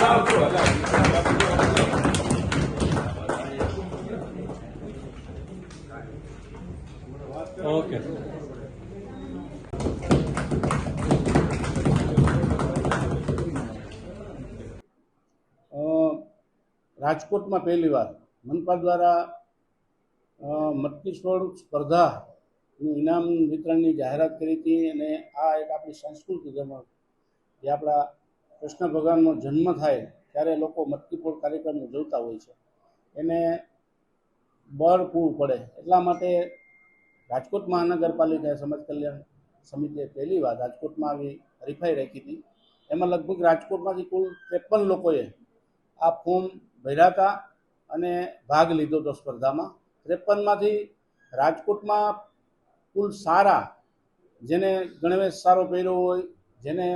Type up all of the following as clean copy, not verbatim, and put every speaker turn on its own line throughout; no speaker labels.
Okay. રાજકોટમાં પહેલીવાર મનપા દ્વારા મટકી છોડ સ્પર્ધાનું ઇનામ વિતરણની જાહેરાત કરી હતી. અને આ એક આપણી સંસ્કૃતિ જેમાં જે આપણા કૃષ્ણ ભગવાનનો જન્મ થાય ત્યારે લોકો મટકી ફોડ કાર્યક્રમ ઉજવતા હોય છે, એને બળ પૂરું પડે એટલા માટે રાજકોટ મહાનગરપાલિકાએ સમાજ કલ્યાણ સમિતિએ પહેલીવાર રાજકોટમાં આવી હરીફાઈ રાખી હતી. એમાં લગભગ રાજકોટમાંથી કુલ 53 લોકોએ આ ફોર્મ ભર્યા હતા અને ભાગ લીધો હતો સ્પર્ધામાં. 53માંથી રાજકોટમાં કુલ સારા, જેને ગણવેશ સારો પહેર્યો હોય, જેને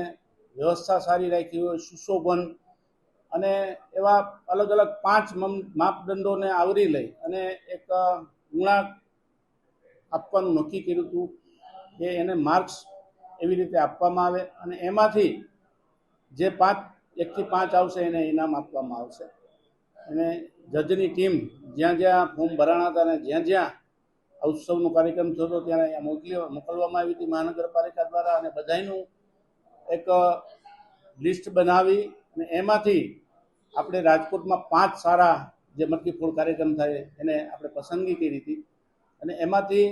વ્યવસ્થા સારી રાખી હોય, સુશોભન અને એવા અલગ અલગ 5 માપદંડોને આવરી લઈ અને એક ગુણાંક આપવાનું નક્કી કર્યું હતું કે એને માર્ક્સ એવી રીતે આપવામાં આવે અને એમાંથી જે 1 થી 5 આવશે એને ઇનામ આપવામાં આવશે. અને જજની ટીમ જ્યાં જ્યાં ફોર્મ ભરાણા હતા અને જ્યાં જ્યાં ઉત્સવનો કાર્યક્રમ થયો હતો ત્યાં અહીંયા મોકલવામાં આવી હતી મહાનગરપાલિકા દ્વારા. અને બધાનું એક લિસ્ટ બનાવી અને એમાંથી આપણે રાજકોટમાં 5 સારા જે મટકી ફોડ કાર્યક્રમ થાય એને આપણે પસંદગી કરી હતી. અને એમાંથી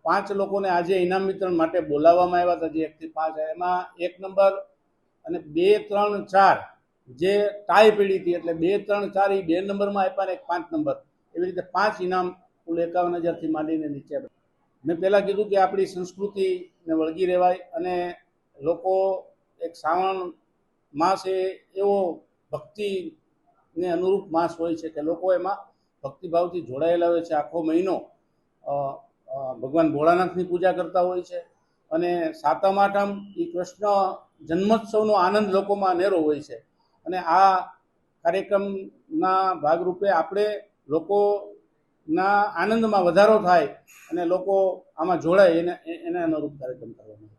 5 લોકોને આજે ઇનામ વિતરણ માટે બોલાવવામાં આવ્યા હતા, જે 1 થી 5. એમાં 1 નંબર અને 2, 3, 4 જે ટાઈ પડી હતી, એટલે 2, 3, 4 એ 2 નંબરમાં આપ્યા ને 5 નંબર, એવી રીતે 5 ઇનામ કુલ 51,000થી માંડીને નીચે. મેં પહેલાં કીધું કે આપણી સંસ્કૃતિને વળગી રહેવાય અને લોકો એક શ્રાવણ માસ એવો ભક્તિને અનુરૂપ માસ હોય છે કે લોકો એમાં ભક્તિભાવથી જોડાયેલા હોય છે. આખો મહિનો ભગવાન ભોળાનાથની પૂજા કરતા હોય છે અને સાતમ આઠમ એ કૃષ્ણ જન્મોત્સવનો આનંદ લોકોમાં અનેરો હોય છે. અને આ કાર્યક્રમના ભાગરૂપે આપણે લોકોના આનંદમાં વધારો થાય અને લોકો આમાં જોડાય એને અનુરૂપ કાર્યક્રમ કરવાનો.